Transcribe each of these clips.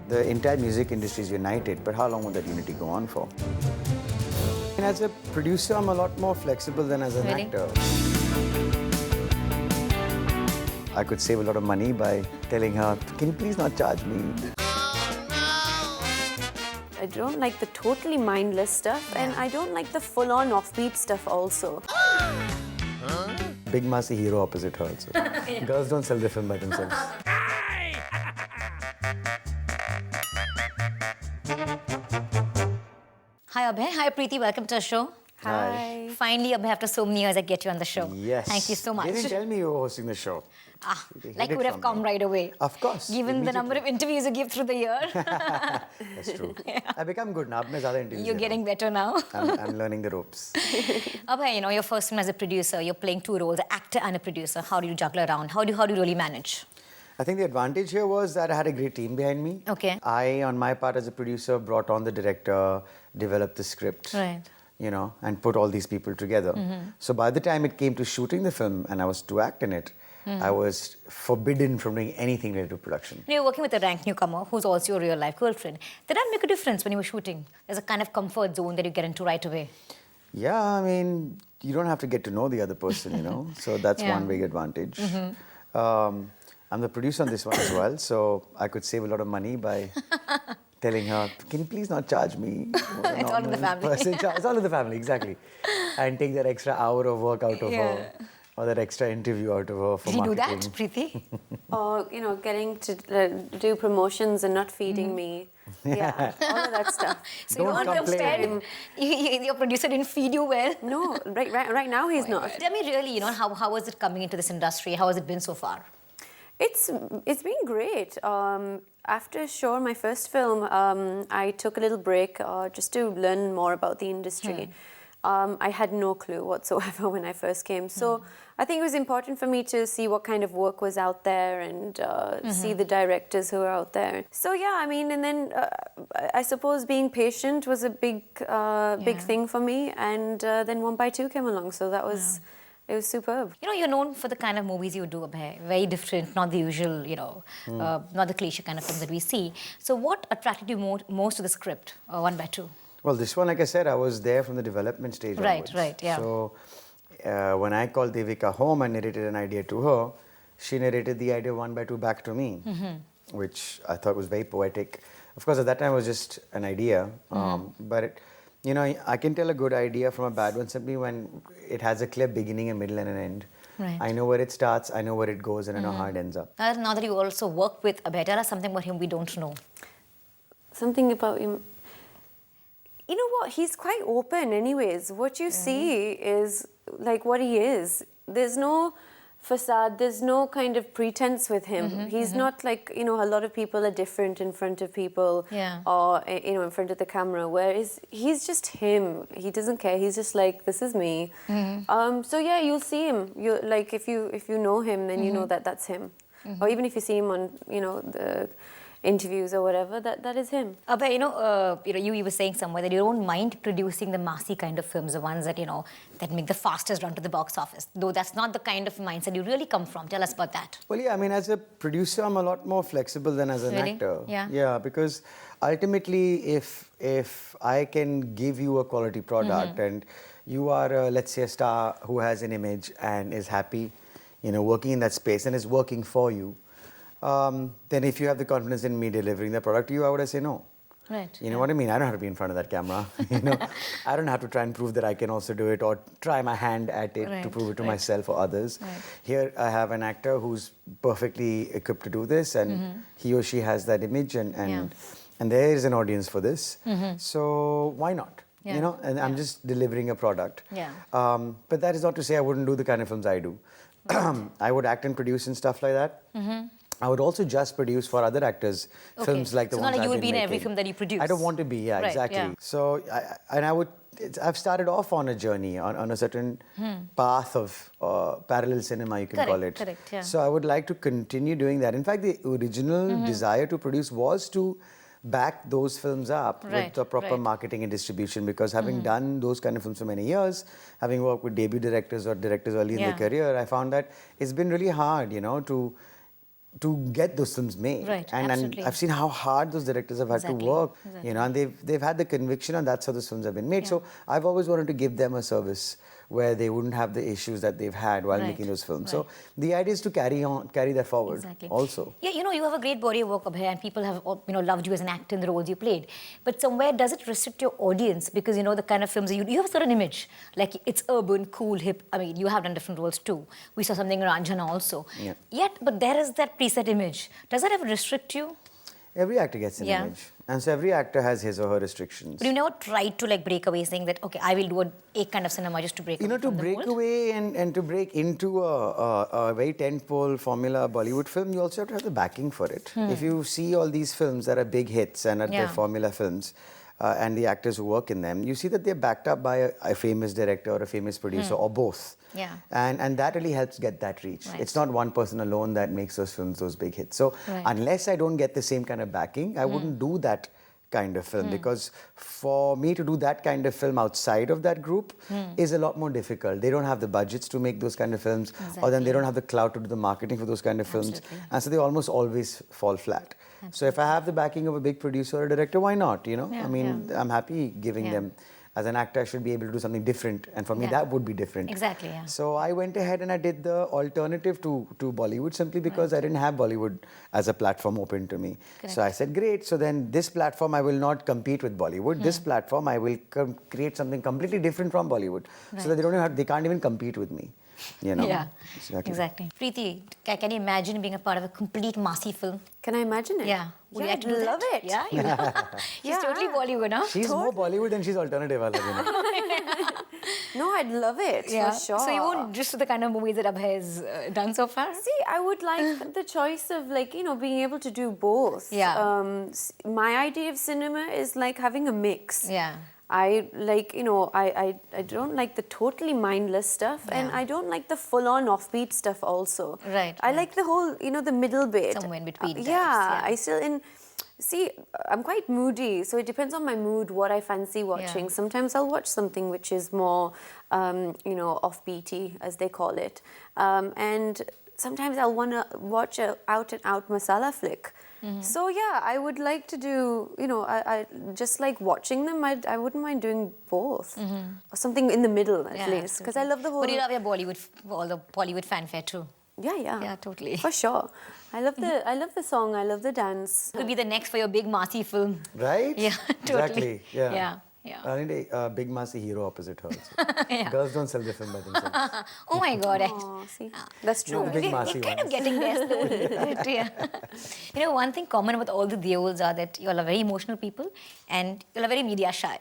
The entire music industry is united, but how long will that unity go on for? And as a producer, I'm a lot more flexible than as an actor. I could save a lot of money by telling her, can you please not charge me? I don't like the totally mindless stuff, and I don't like the full-on offbeat stuff also. Big Masi hero opposite her also. Girls don't sell their film by themselves. Hi Abhay, hi Preeti, welcome to the show. Hi. Finally, Abhay, after so many years, I get you on the show. Yes. Thank you so much. They didn't tell me you were hosting the show. Like you would have come right away. Of course. Given the number of interviews you give through the year. That's true. I've become good now. You're getting better now. I'm learning the ropes. Abhay, you know, your first film as a producer, you're playing two roles, an actor and a producer. How do you juggle around? How do you really manage? I think the advantage here was that I had a great team behind me. Okay. I, on my part as a producer, brought on the director, developed the script. Right. You know, and put all these people together. So by the time it came to shooting the film and I was to act in it, I was forbidden from doing anything related to production. You're working with a rank newcomer who's also your real life girlfriend. Did that make a difference when you were shooting? There's a kind of comfort zone that you get into right away. Yeah, I mean, you don't have to get to know the other person, you know. So that's one big advantage. I'm the producer on this one as well, so I could save a lot of money by telling her, can you please not charge me? It's all in the family. It's all in the family, exactly. And take that extra hour of work out of her, or that extra interview out of her for marketing. Did you do that, Preeti? Or, you know, getting to do promotions and not feeding me. Yeah, all of that stuff. So you don't understand, your producer didn't feed you well? No, right now he's not. Tell me really, you know, how was it coming into this industry? How has it been so far? It's been great. After Shore, my first film, I took a little break just to learn more about the industry. I had no clue whatsoever when I first came. So I think it was important for me to see what kind of work was out there and see the directors who are out there. So yeah, I mean, and then I suppose being patient was a big thing for me. And then One by Two came along, so that was... It was superb. You know, you're known for the kind of movies you do, Abhay. Very different, not the usual, you know, not the cliche kind of films that we see. So what attracted you most to the script, One by Two? Well, this one, like I said, I was there from the development stage onwards. Right, yeah. So when I called Devika home and narrated an idea to her, she narrated the idea One by Two back to me, which I thought was very poetic. Of course, at that time, it was just an idea, but you know, I can tell a good idea from a bad one simply when it has a clear beginning, a middle, and an end. Right. I know where it starts, I know where it goes, and I know how it ends up. Now that you also work with Abhay, tell us something about him we don't know. Something about him. You know what? He's quite open anyways. What you see is like what he is. There's no facade, there's no kind of pretense with him. He's not like, you know, a lot of people are different in front of people or, you know, in front of the camera, whereas he's just him. He doesn't care. He's just like, this is me. So yeah, you'll see him. You like if you know him, then you know that that's him. Or even if you see him on, you know, the interviews or whatever, that is him. Abhay, you were saying somewhere that you don't mind producing the massy kind of films, the ones that, you know, that make the fastest run to the box office. Though that's not the kind of mindset you really come from. Tell us about that. Well, yeah, I mean, as a producer, I'm a lot more flexible than as an actor. Yeah. Yeah, because ultimately, if I can give you a quality product and you are, let's say, a star who has an image and is happy, you know, working in that space and is working for you, then if you have the confidence in me delivering the product to you, I would say no. Right. You know what I mean? I don't have to be in front of that camera. You know, I don't have to try and prove that I can also do it or try my hand at it to prove it to myself or others. Here I have an actor who's perfectly equipped to do this, and he or she has that image, and there is an audience for this. So why not? You know, and I'm just delivering a product. But that is not to say I wouldn't do the kind of films I do. I would act and produce and stuff like that. I would also just produce for other actors films like the ones I've been making. It's not like you would be in every film that you produce. I don't want to be, exactly. So, I've started off on a journey, on a certain path of parallel cinema, you can call it. So I would like to continue doing that. In fact, the original desire to produce was to back those films up with the proper marketing and distribution, because having done those kind of films for many years, having worked with debut directors or directors early in their career, I found that it's been really hard, you know, to to get those films made. Right, And absolutely. I've seen how hard those directors have had to Exactly, work, exactly. you know, and they've had the conviction, and that's how those films have been made. Yeah. So I've always wanted to give them a service where they wouldn't have the issues that they've had while Right, making those films. right. So the idea is to carry that forward Exactly. also. Yeah, you have a great body of work, Abhay, and people have, loved you as an actor in the roles you played. But somewhere, does it restrict your audience? Because, the kind of films, you have a certain image. Like, it's urban, cool, hip. I mean, you have done different roles too. We saw something in Ranjana also. Yeah. Yet, but there is that preset image. Does that ever restrict you? Every actor gets an image. And so every actor has his or her restrictions. But you never tried to break away, saying that, okay, I will do a kind of cinema just to break away To from the break mold? away and to break into a very tentpole formula Bollywood film, you also have to have the backing for it. If you see all these films that are big hits and are the formula films, and the actors who work in them, you see that they're backed up by a famous director or a famous producer or both. Yeah. And that really helps get that reach. Right. It's not one person alone that makes those films those big hits. So unless I don't get the same kind of backing, I wouldn't do that kind of film, because for me to do that kind of film outside of that group is a lot more difficult. They don't have the budgets to make those kind of films, or then they don't have the clout to do the marketing for those kind of films. Absolutely. And so they almost always fall flat. So if I have the backing of a big producer or director, why not? I'm happy giving them. As an actor, I should be able to do something different, and for me, that would be different. Exactly, yeah. So I went ahead and I did the alternative to Bollywood, simply because I didn't have Bollywood as a platform open to me. Correct. So I said, great. So then this platform, I will not compete with Bollywood. This platform, I will create something completely different from Bollywood, so that they can't even compete with me. Yeah, Exactly. Preeti, can you imagine being a part of a complete Masi film? Can I imagine it? Yeah. Would you like to do love that? it. Yeah, She's Yeah. totally Bollywood, huh? She's more Bollywood than she's alternative. No, I'd love it, for sure. So you won't just do the kind of movies that Abhay has done so far? See, I would like the choice of being able to do both. Yeah. My idea of cinema is like having a mix. Yeah. I I don't like the totally mindless stuff, and I don't like the full-on offbeat stuff also. Right, I right. like the whole, the middle bit. Somewhere in between types, yeah, yeah. I still see, I'm quite moody, so it depends on my mood, what I fancy watching. Yeah. Sometimes I'll watch something which is more, offbeaty, as they call it, and sometimes I'll want to watch a out-and-out masala flick. So yeah, I would like to do, I just like watching them. I wouldn't mind doing both, or something in the middle at least, because I love the whole. But you love your Bollywood, all the Bollywood fanfare too. Yeah. Yeah, totally. For sure. I love the song. I love the dance. Could be the next for your big Masi film. Right? Yeah, totally. Exactly. Yeah. Yeah. I need a big Masi hero opposite her. Yeah. Girls don't sell their film by themselves. Oh my God. Oh, see, that's true. No, big We're Masi kind of ones. getting there slowly. Yeah. One thing common with all the Deols are that you all are very emotional people and you all are very media shy.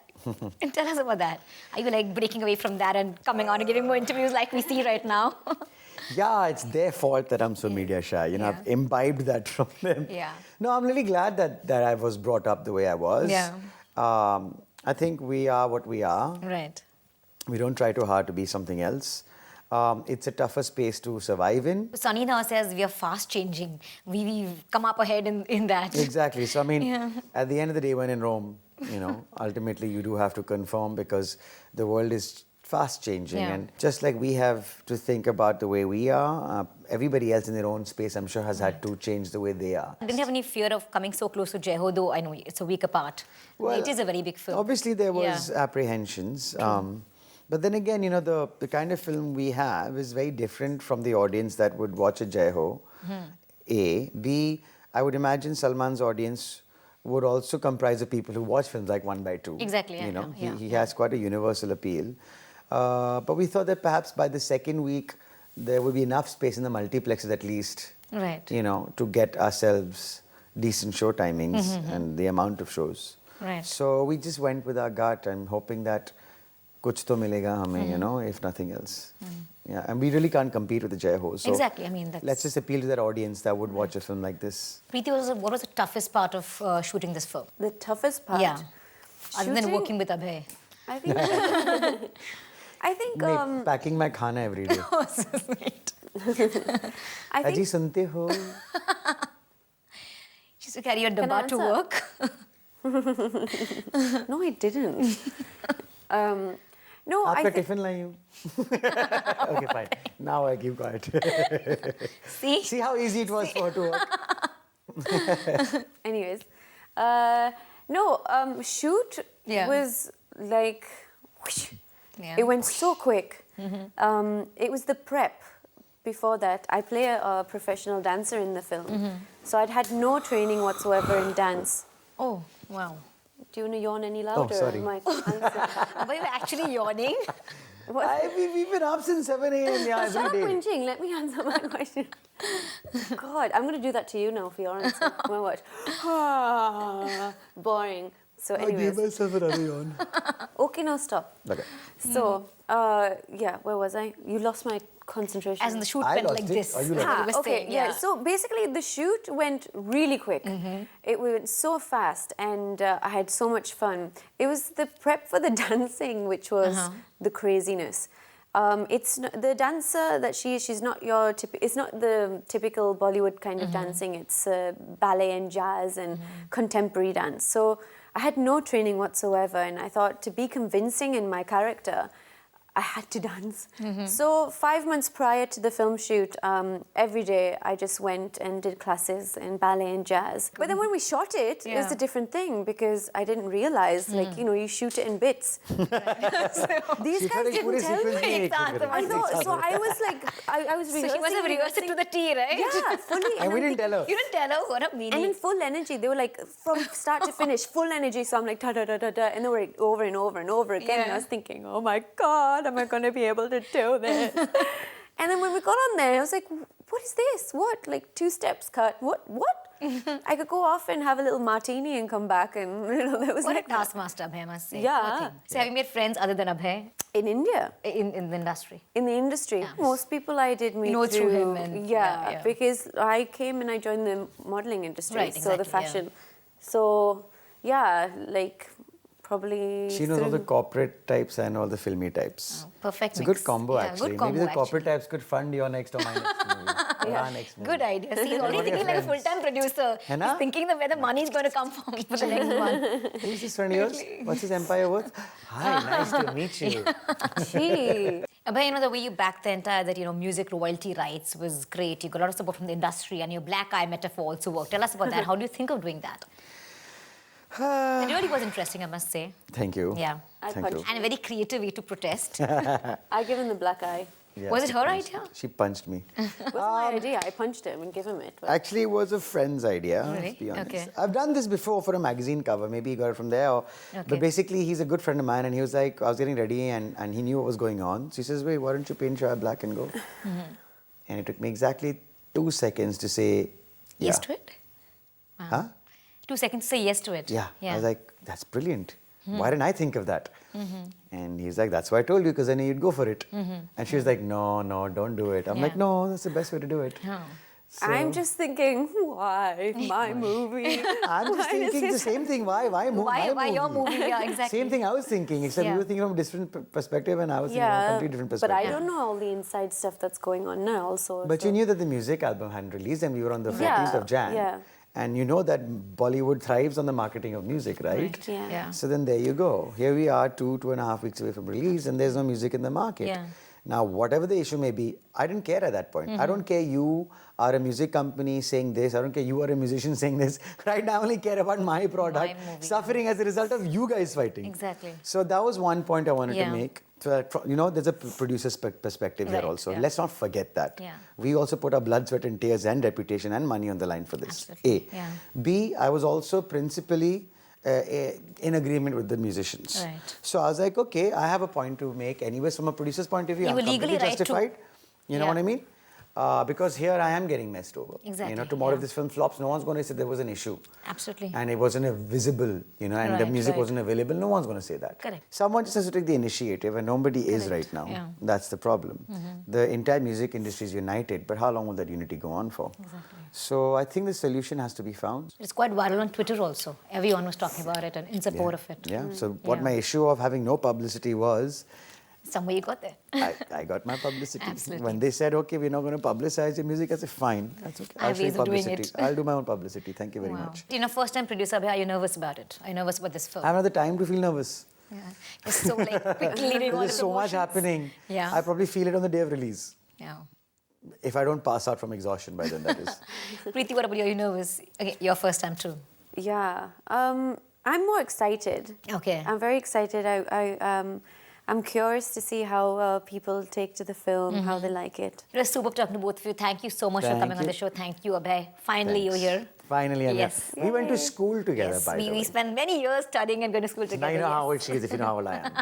And tell us about that. Are you breaking away from that and coming on and giving more interviews like we see right now? Yeah, it's their fault that I'm so media shy. I've imbibed that from them. Yeah. No, I'm really glad that I was brought up the way I was. Yeah. I think we are what we are. Right. We don't try too hard to be something else. It's a tougher space to survive in. Sunny now says we are fast changing. We've come up ahead in that. Exactly. So, Yeah. at the end of the day, when in Rome, ultimately you do have to conform, because the world is fast changing. Yeah. And just like we have to think about the way we are, everybody else in their own space, I'm sure, has had to change the way they are. Didn't have any fear of coming so close to Jai Ho, though I know it's a week apart. Well, it is a very big film. Obviously, there was apprehensions. But then again, the kind of film we have is very different from the audience that would watch a Jai Ho. A. B. I would imagine Salman's audience would also comprise of people who watch films like One by Two. Exactly, I know. He has quite a universal appeal. But we thought that perhaps by the second week, there would be enough space in the multiplexes at least, Right. to get ourselves decent show timings and the amount of shows. Right. So we just went with our gut. I'm hoping that kuch to milega hame, if nothing else. Yeah, and we really can't compete with the Jai Ho. So Exactly. let's just appeal to that audience that would watch a film like this. Preeti, what was the toughest part of shooting this film? The toughest part. Yeah. Other than Shooting? working with Abhay. I think. I think. Packing my khana every day. Oh, so sweet. I think. Aji sunte ho? She used to carry your Can I dabba to answer? work. No, I didn't. No, I आपका think... tiffin लाई हूँ. Okay, fine. Now I keep quiet. See how easy it was for her to work. Anyways, shoot was like, whoosh, it went so quick. It was the prep. Before that, I play a professional dancer in the film. So I'd had no training whatsoever in dance. Oh, wow. Do you want to yawn any louder? Oh, sorry. But you were actually yawning. We've been up since 7 a.m. Yeah, Stop every day. whinging. Let me answer my question. God, I'm going to do that to you now for your answer. My watch. Boring. So I gave anyways. myself another yawn. Okay, now stop. Okay. So, where was I? You lost my concentration. As in the shoot I went lost like it, this. or you lost You were saying, So basically, the shoot went really quick. It went so fast, and I had so much fun. It was the prep for the dancing, which was the craziness. It's the dancer that she's not your it's not the typical Bollywood kind of dancing. It's ballet and jazz and contemporary dance. So I had no training whatsoever, and I thought to be convincing in my character, I had to dance. So 5 months prior to the film shoot, every day I just went and did classes in ballet and jazz. But then when we shot it, it was a different thing because I didn't realize, you shoot it in bits. These guys didn't tell me. I know, so I was like, I was rehearsing. So she must have rehearsed it to the T, right? Yeah, fully. And we didn't tell her. You didn't tell her? What a meanie. And in full energy. They were like, from start to finish, full energy. So I'm like, da-da-da-da-da. And they were like, over and over and over again. And I was thinking, oh my God, am I going to be able to do this? And then when we got on there, I was like, what is this? What? Like 2 steps cut. What? I could go off and have a little martini and come back, and there was What like a taskmaster, Abhay, I must say. Yeah. Poor thing. So have you made friends other than Abhay in India. in the industry? In the industry, most people I did meet through him and because I came and I joined the modeling industry, Right, so the exactly, fashion. So like probably She knows all the corporate types and all the filmy types. Oh, perfect It's a mix. good combo, Yeah, actually. good combo, Maybe the corporate actually. types could fund your next or my next movie. Or our next movie. Good idea. See, he's already One of your thinking like a friends. full-time producer. है ना? He's thinking that where the money is going to come from for the next one. Who's this friend of yours? What's his empire worth? Hi, nice to meet you. Gee. Abhay, the way you backed the entire music royalty rights was great. You got a lot of support from the industry, and your black eye metaphor also worked. Tell us about that. How do you think of doing that? It really was interesting, I must say. Thank you. Yeah. Thank you. And a very creative way to protest. I give him the black eye. Yeah, Was it she her punched- idea? She punched me. It wasn't my idea. I punched him and gave him it. But Actually, it was a friend's idea, Really? to be honest. Okay. I've done this before for a magazine cover. Maybe he got it from there. Okay. But basically, he's a good friend of mine, and he was like, I was getting ready, and he knew what was going on. So he says, wait, why don't you paint your eye black and go? And it took me exactly 2 seconds to say, yeah. Yes to it? Huh? 2 seconds to say yes to it. Yeah. I was like, that's brilliant. Why didn't I think of that? And he's like, that's why I told you, because I knew you'd go for it. And she was like, no, don't do it. I'm like, no, that's the best way to do it. Oh. So I'm just thinking, why my movie? I'm just thinking the same thing. Why my Why your movie? Yeah, exactly. Same thing I was thinking, except you were thinking from a different perspective and I was thinking from a completely different but perspective. I don't know all the inside stuff that's going on now also. But so. you knew that the music album hadn't released and we were on the 14th of Jan. Yeah. And you know that Bollywood thrives on the marketing of music, right? Yeah. So then there you go. Here we are, 2.5 weeks away from release and there's no music in the market. Yeah. Now, whatever the issue may be, I didn't care at that point. I don't care you are a music company saying this. I don't care you are a musician saying this. Right now, I only care about my product movie. suffering as a result of you guys fighting. Exactly. So that was one point I wanted Yeah. to make. So that, there's a producer's perspective here Right, also. yeah. Let's not forget that. Yeah. We also put our blood, sweat and tears and reputation and money on the line for this. Absolutely. A. Yeah. B, I was also principally in agreement with the musicians. Right. So I was like, okay, I have a point to make. Anyways, from a producer's point of view, You I'm were legally completely right to. justified. You know Yeah. what I mean? Because here I am getting messed over. Exactly, Tomorrow yeah. if this film flops, no one's going to say there was an issue. Absolutely. And it wasn't visible, and the Right, music right. wasn't available. No one's going to say that. Correct. Someone just has to take the initiative, and nobody is right now. Yeah. That's the problem. The entire music industry is united, but how long will that unity go on for? Exactly. So I think the solution has to be found. It's quite viral on Twitter also. Everyone was talking about it and in support of it. Yeah. So what Yeah. my issue of having no publicity was, Somewhere you got there. I got my publicity. Absolutely. When they said, okay, we're not going to publicize your music, I said, fine, that's okay. I have I'll show you ways of doing publicity. it. I'll do my own publicity. Thank you very Wow. much. First time producer, Abhay, are you nervous about it? Are you nervous about this film? I have another time to feel nervous. Yeah. It's so like quickly doing all the There's so much promotions. happening. Yeah. I probably feel it on the day of release. Yeah. If I don't pass out from exhaustion by then, that is. Preeti, what about you? You nervous? Okay, your first time too. Yeah. I'm more excited. Okay. I'm very excited. I'm curious to see how people take to the film, how they like it. It was super talking to both of you. Thank you so much for Thank coming on you. the show. Thank you, Abhay. Finally, you're here. Finally, I'm Yes. here. We went to school together, Yes, by the way. we spent many years studying and going to school together. Now you know how yes. old she is if you know how old I am.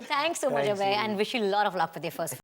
Thanks so much, Thanks, Abhay, Sri. and wish you a lot of luck with your first